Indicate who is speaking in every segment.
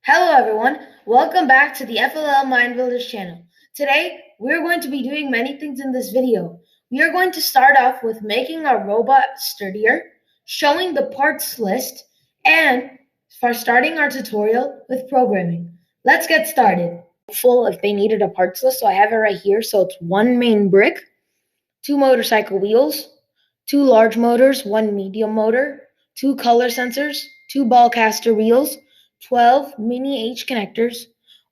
Speaker 1: Hello everyone, welcome back to the FLL Mind Builders channel. Today, we're going to be doing many things in this video. We are going to start off with making our robot sturdier, showing the parts list, and for starting our tutorial with programming. Let's get started. Full if they needed a parts list, so I have it right here. So it's one main brick, two motorcycle wheels, two large motors, one medium motor, two color sensors, two ball caster wheels, 12 mini H connectors,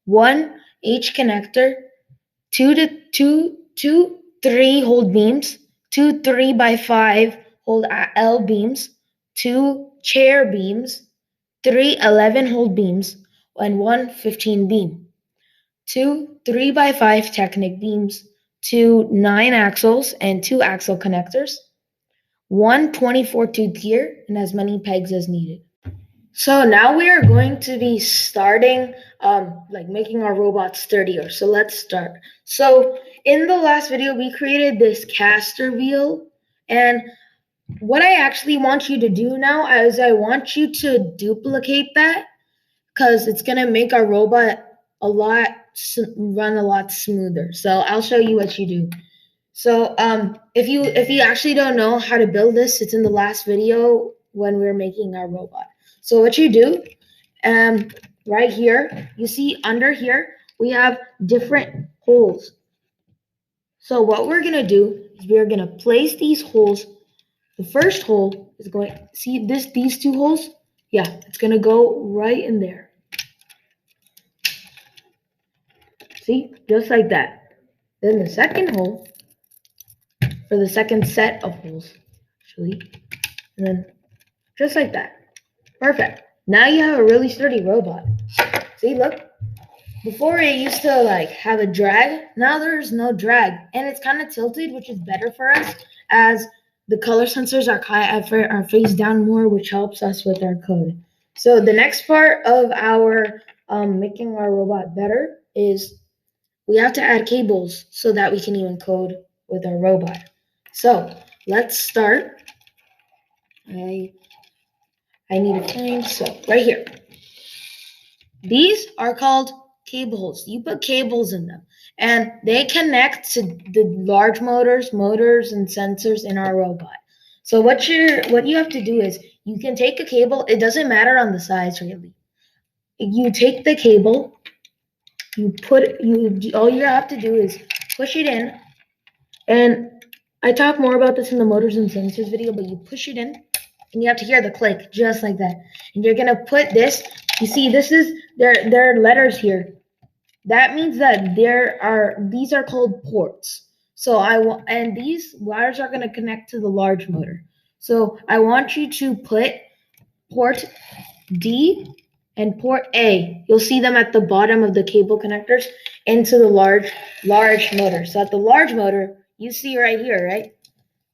Speaker 1: one H connector, two 3 hold beams, two 3x5 hold L beams, two chair beams, three 11 hold beams, and one 15 beam, two 3x5 Technic beams, two 9 axles and two axle connectors, one 24 tooth gear, and as many pegs as needed. So now we are going to be starting making our robot sturdier. So let's start. So in the last video, we created this caster wheel, and what I actually want you to do now is I want you to duplicate that because it's gonna make our robot run a lot smoother. So I'll show you what you do. So if you actually don't know how to build this, it's in the last video when we were making our robot. So what you do, right here, you see under here, we have different holes. So what we're gonna do is we're gonna place these holes. The first hole is going, see these two holes? Yeah, it's gonna go right in there. See, just like that. Then the second hole, for the second set of holes, actually, and then just like that. Perfect. Now you have a really sturdy robot. See, look. Before it used to have a drag. Now there's no drag, and it's kind of tilted, which is better for us as the color sensors are face down more, which helps us with our code. So the next part of our making our robot better is we have to add cables so that we can even code with our robot. So let's start. I need to find, so right here. These are called cables. You put cables in them, and they connect to the large motors and sensors in our robot. So what you have to do is you can take a cable. It doesn't matter on the size really. You take the cable, all you have to do is push it in, and I talk more about this in the motors and sensors video, but you push it in, and you have to hear the click just like that. And you're gonna put this. You see, this is there are letters here. That means that these are called ports. So and these wires are gonna connect to the large motor. So I want you to put port D and port A. You'll see them at the bottom of the cable connectors into the large motor. So at the large motor, you see right here, right?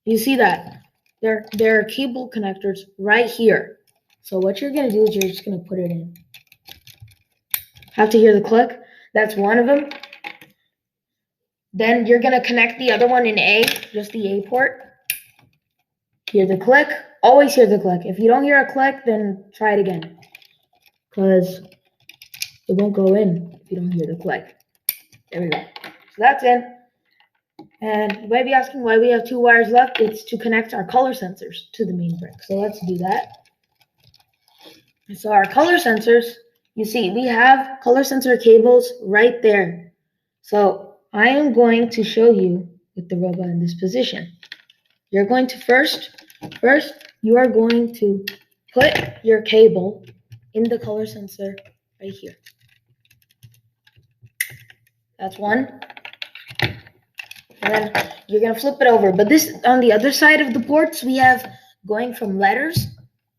Speaker 1: You see that there are cable connectors right here. So what you're gonna do is you're just gonna put it in. Have to hear the click. That's one of them. Then you're gonna connect the other one in A, just the A port. Hear the click. Always hear the click. If you don't hear a click, then try it again, because it won't go in if you don't hear the click. There we go. So that's in. And you might be asking why we have two wires left. It's to connect our color sensors to the main brick. So let's do that. So our color sensors, you see, we have color sensor cables right there. So I am going to show you with the robot in this position. You're going to first, you are going to put your cable in the color sensor right here. That's one. And then you're going to flip it over. But this, on the other side of the ports, we have going from letters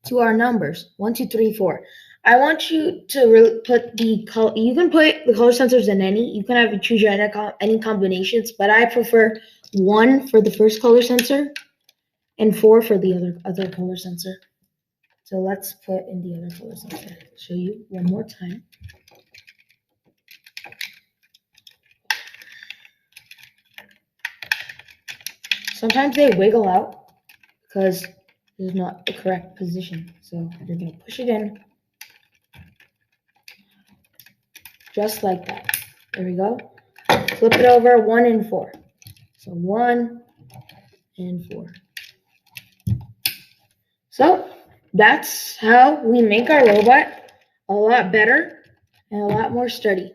Speaker 1: to our numbers, 1, 2, 3, 4. I want you to put the color. You can put the color sensors in any. You can choose your any combinations, but I prefer 1 for the first color sensor and 4 for the other color sensor. So let's put in the other color sensor. I'll show you one more time. Sometimes they wiggle out because this is not the correct position. So you're going to push it in. just like that. There we go. Flip it over, 1 and 4. So 1 and 4. So that's how we make our robot a lot better and a lot more sturdy.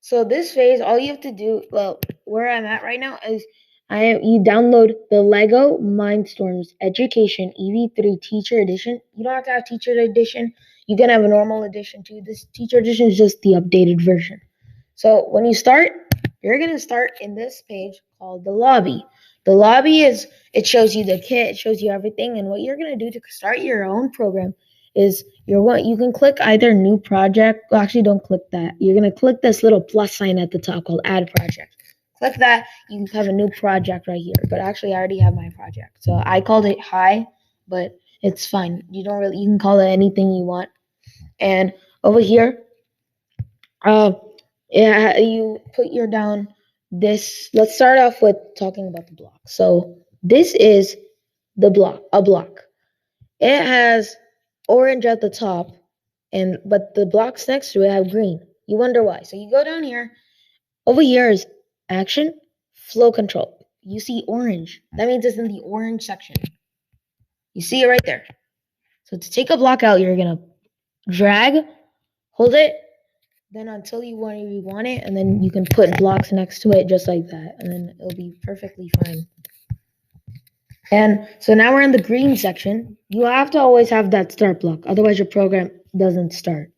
Speaker 1: So this phase, all you have to do, well, where I'm at right now is you download the Lego Mindstorms Education EV3 Teacher Edition. You don't have to have Teacher Edition. You can have a normal edition too. This Teacher Edition is just the updated version. So when you start, you're going to start in this page called the lobby. The lobby it shows you the kit, it shows you everything, and what you're going to do to start your own program is you can click either new project. Well, actually, don't click that. You're going to click this little plus sign at the top called add project. Click that, you can have a new project right here. But actually, I already have my project. So I called it high, but it's fine. You can call it anything you want. And over here, you put your down this. Let's start off with talking about the block. So this is a block. It has orange at the top, but the blocks next to it have green. You wonder why. So you go down here. Over here is action, flow control. You see orange. That means it's in the orange section. You see it right there. So to take a block out, you're going to drag, hold it, then until you want it, and then you can put blocks next to it just like that, and then it'll be perfectly fine. And so now we're in the green section. You have to always have that start block, otherwise your program doesn't start.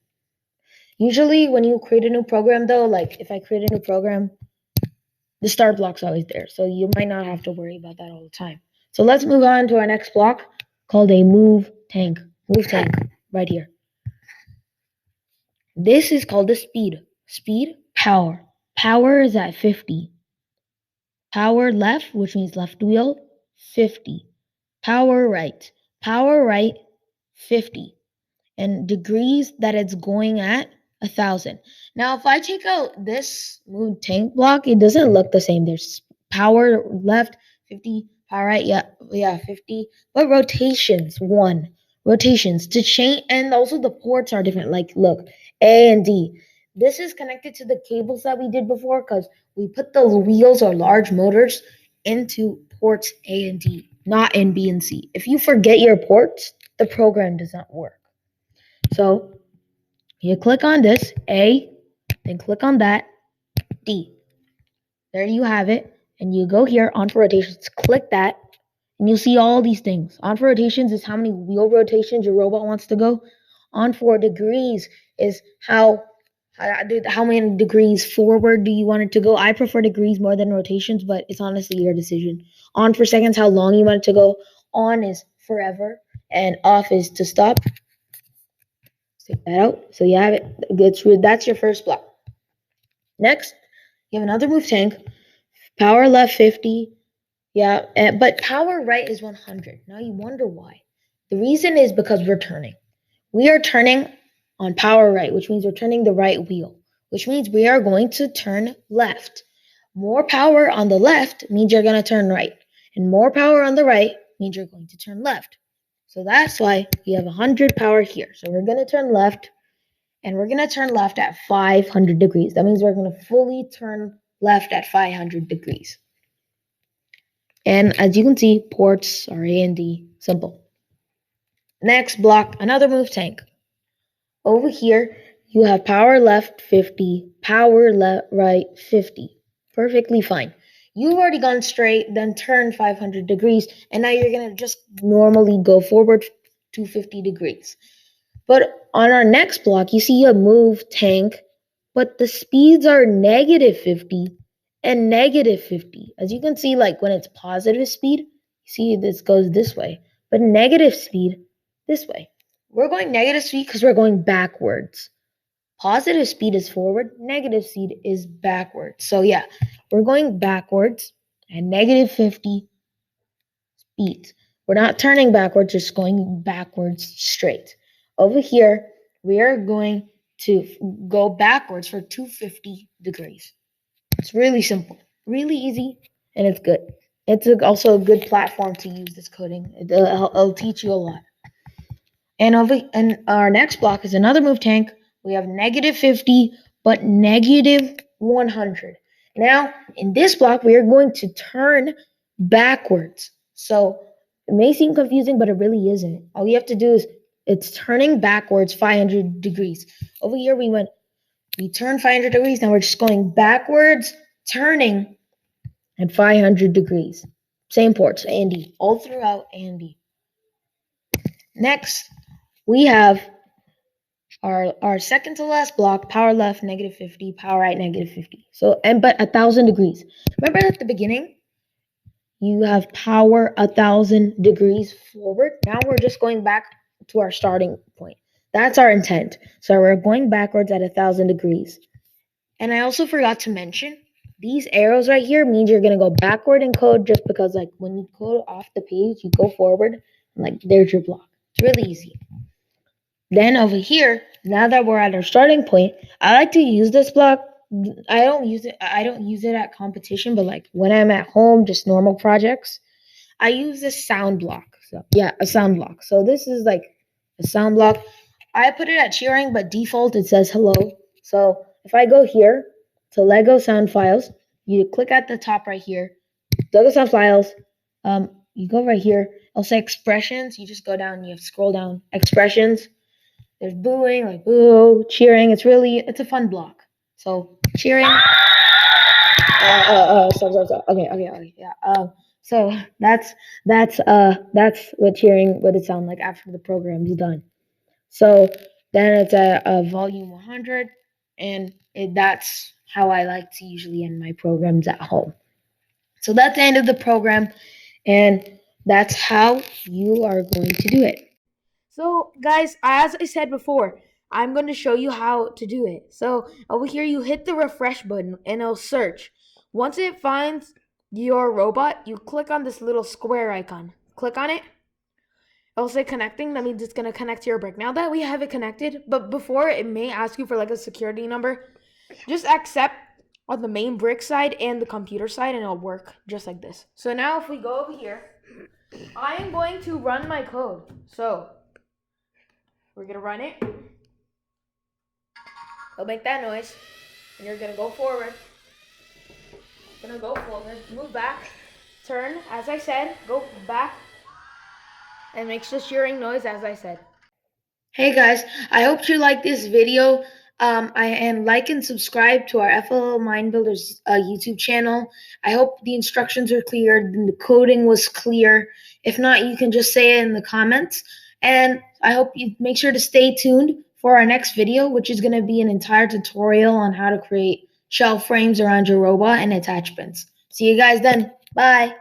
Speaker 1: Usually when you create a new program though, like if I create a new program, the start block's always there, so you might not have to worry about that all the time. So let's move on to our next block called a move tank. Move tank, right here. This is called the speed. Speed, power. Power is at 50. Power left, which means left wheel, 50. Power right. Power right, 50. And degrees that it's going at, 1,000. Now, if I take out this move tank block, it doesn't look the same. There's power left, 50. Power right, yeah, 50. But rotations, 1. Rotations to change, and also the ports are different. Like, look, A and D. This is connected to the cables that we did before because we put the wheels or large motors into ports A and D, not in B and C. If you forget your ports, the program does not work. So you click on this, A, then click on that, D. There you have it. And you go here, on for rotations, click that, and you'll see all these things. On for rotations is how many wheel rotations your robot wants to go. On for degrees is how many degrees forward do you want it to go. I prefer degrees more than rotations, but it's honestly your decision. On for seconds, how long you want it to go. On is forever, and off is to stop. Take that out. So you have it. That's your first block. Next, you have another move tank. Power left 50. Yeah, but power right is 100. Now you wonder why. The reason is because we're turning. We are turning on power right, which means we're turning the right wheel, which means we are going to turn left. More power on the left means you're going to turn right, and more power on the right means you're going to turn left. So that's why we have 100 power here. So we're going to turn left, and we're going to turn left at 500 degrees. That means we're going to fully turn left at 500 degrees. And as you can see, ports are A and D. Simple. Next block, another move tank. Over here, you have power left 50, power right 50. Perfectly fine. You've already gone straight, then turned 500 degrees, and now you're going to just normally go forward to 50 degrees. But on our next block, you see a move tank, but the speeds are negative 50 and negative 50. As you can see, like when it's positive speed, you see this goes this way, but negative speed this way. We're going negative speed because we're going backwards. Positive speed is forward, negative speed is backwards. So yeah, we're going backwards at negative 50 speeds. We're not turning backwards, just going backwards straight. Over here, we are going to go backwards for 250 degrees. It's really simple, really easy, and it's good. It's also a good platform to use this coding. It'll teach you a lot. And our next block is another move tank, We have negative 50, but negative 100. Now, in this block, we are going to turn backwards. So it may seem confusing, but it really isn't. All you have to do is it's turning backwards 500 degrees. Over here, we turned 500 degrees. Now we're just going backwards, turning at 500 degrees. Same ports, Andy, all throughout Andy. Next, we have our second to last block, power left, negative 50, power right, negative 50. So, but 1,000 degrees. Remember at the beginning, you have power 1,000 degrees forward. Now we're just going back to our starting point. That's our intent. So we're going backwards at 1,000 degrees. And I also forgot to mention, these arrows right here means you're going to go backward in code, just because like when you code off the page, you go forward, and like there's your block. It's really easy. Then over here, now that we're at our starting point, I like to use this block. I don't use it at competition, but like when I'm at home, just normal projects, I use this sound block. So yeah, a sound block. So this is like a sound block. I put it at cheering, but default it says hello. So if I go here to Lego sound files, you click at the top right here, Lego sound files. You go right here. I'll say expressions. You just go down. You have to scroll down. Expressions. There's booing, like boo, cheering. It's a fun block. So cheering. Stop. Okay, yeah. So that's what cheering would it sound like after the program is done. So then it's a volume 100, and that's how I like to usually end my programs at home. So that's the end of the program, and that's how you are going to do it. So, guys, as I said before, I'm going to show you how to do it. So, over here, you hit the refresh button and it'll search. Once it finds your robot, you click on this little square icon. Click on it. It'll say connecting. That means it's going to connect to your brick. Now that we have it connected, but before it may ask you for like a security number, just accept on the main brick side and the computer side, and it'll work just like this. So now if we go over here, I am going to run my code. So we're going to run it. It'll make that noise. And you're going to go forward. Going to go forward. Move back. Turn, as I said. Go back. And makes the cheering noise, as I said. Hey guys, I hope you like this video. And like and subscribe to our FLL Mind Builders YouTube channel. I hope the instructions are clear and the coding was clear. If not, you can just say it in the comments. And I hope you make sure to stay tuned for our next video, which is going to be an entire tutorial on how to create shelf frames around your robot and attachments. See you guys then. Bye.